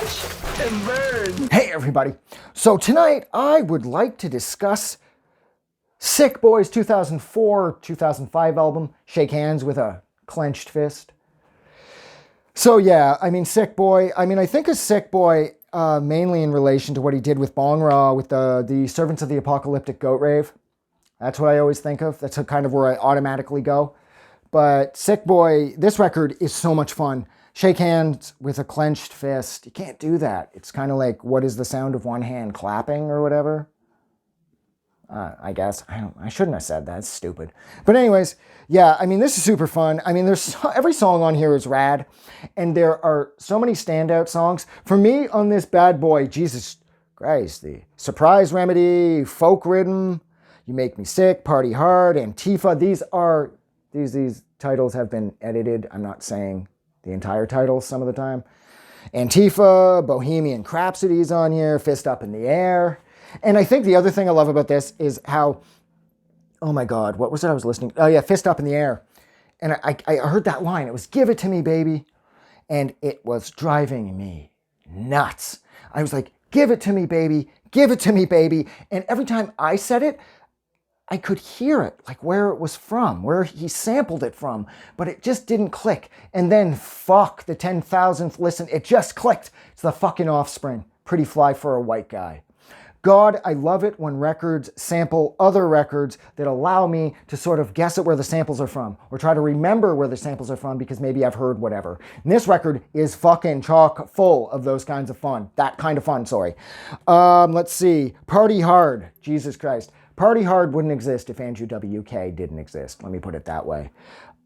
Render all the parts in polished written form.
Watch and burn. Hey everybody. So tonight I would like to discuss Sickboys' 2004-2005 album, Shake Hands with a Clenched Fist. So yeah, I mean Sickboy, I think of Sickboy mainly in relation to what he did with Bong Ra with the Servants of the Apocalyptic Goat Rave. That's what I always think of. That's kind of where I automatically go. But Sickboy, this record is so much fun. Shake Hands with a Clenched Fist. You can't do that. It's kind of like, what is the sound of one hand clapping or whatever? I guess. I shouldn't have said that. It's stupid. But anyways, yeah, I mean, this is super fun. I mean, every song on here is rad. And there are so many standout songs. For me, on this bad boy, Jesus Christ, the Surprise Remedy, Folk Rhythm, You Make Me Sick, Party Hard, Antifa. These titles have been edited. I'm not saying the entire titles some of the time. Antifa, Bohemian Rhapsody's on here, Fist Up in the Air. And I think the other thing I love about this is how, oh my God, what was it I was listening? Oh yeah, Fist Up in the Air. And I heard that line. It was, give it to me, baby. And it was driving me nuts. I was like, give it to me, baby. Give it to me, baby. And every time I said it, I could hear it, like where it was from, where he sampled it from, but it just didn't click. And then, fuck, the 10,000th listen, it just clicked. It's the fucking Offspring. Pretty Fly for a White Guy. God, I love it when records sample other records that allow me to sort of guess at where the samples are from, or try to remember where the samples are from because maybe I've heard whatever. And this record is fucking chock full of those kinds of fun. That kind of fun, sorry. Let's see. Party Hard. Jesus Christ. Party Hard wouldn't exist if Andrew WK didn't exist. Let me put it that way.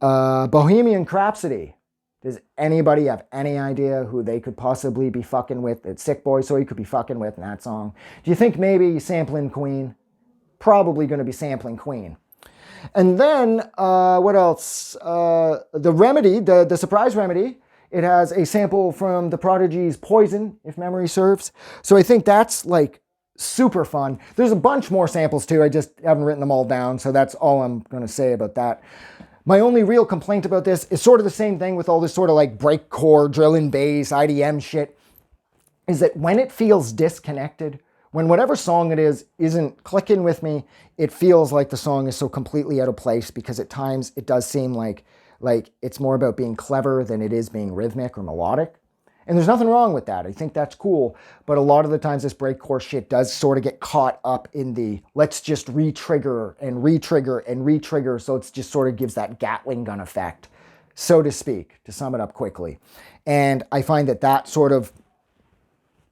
Bohemian Rhapsody. Does anybody have any idea who they could possibly be fucking with? It's Sickboy, so he could be fucking with in that song. Do you think maybe sampling Queen? Probably going to be sampling Queen. And then, what else? The Remedy, the Surprise Remedy. It has a sample from The Prodigy's Poison, if memory serves. So I think that's like super fun. There's a bunch more samples too. I just haven't written them all down, so that's all I'm going to say about that. My only real complaint about this is sort of the same thing with all this sort of like breakcore, drill and bass, IDM shit, is that when it feels disconnected, when whatever song it is isn't clicking with me, it feels like the song is so completely out of place, because at times it does seem like it's more about being clever than it is being rhythmic or melodic. And there's nothing wrong with that. I think that's cool. But a lot of the times this breakcore shit does sort of get caught up in the let's just re-trigger and re-trigger and re-trigger. So it just sort of gives that Gatling gun effect, so to speak, to sum it up quickly. And I find that that sort of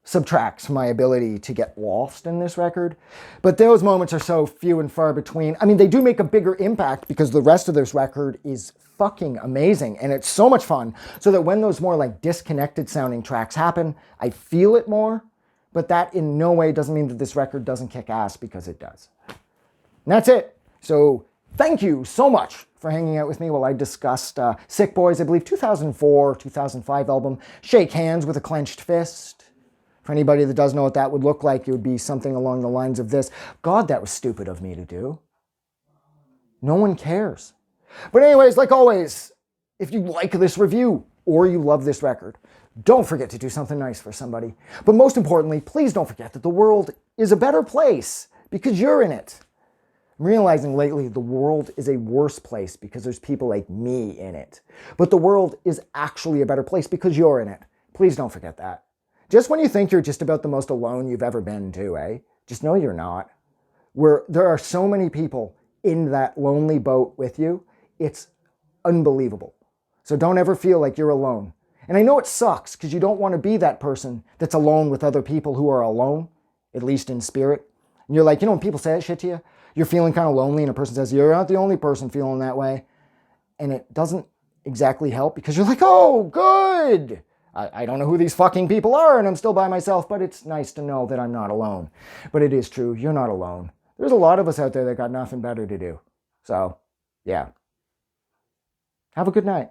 subtracts my ability to get lost in this record. But those moments are so few and far between. I mean, they do make a bigger impact because the rest of this record is fucking amazing and it's so much fun, so that when those more like disconnected sounding tracks happen, I feel it more. But that in no way doesn't mean that this record doesn't kick ass, because it does. And that's it. So thank you so much for hanging out with me while I discussed Sickboys, I believe 2004-2005 album, Shake Hands with a Clenched Fist. For anybody that doesn't know what that would look like, it would be something along the lines of this. God, that was stupid of me to do. No one cares. But anyways, like always, if you like this review or you love this record, don't forget to do something nice for somebody. But most importantly, please don't forget that the world is a better place because you're in it. I'm realizing lately the world is a worse place because there's people like me in it. But the world is actually a better place because you're in it. Please don't forget that. Just when you think you're just about the most alone you've ever been to, eh? Just know you're not. There are so many people in that lonely boat with you. It's unbelievable. So don't ever feel like you're alone. And I know it sucks because you don't want to be that person that's alone with other people who are alone, at least in spirit. And you're like, when people say that shit to you, you're feeling kind of lonely and a person says, you're not the only person feeling that way. And it doesn't exactly help because you're like, oh, good. I don't know who these fucking people are and I'm still by myself, but it's nice to know that I'm not alone. But it is true, you're not alone. There's a lot of us out there that got nothing better to do. So, yeah. Have a good night.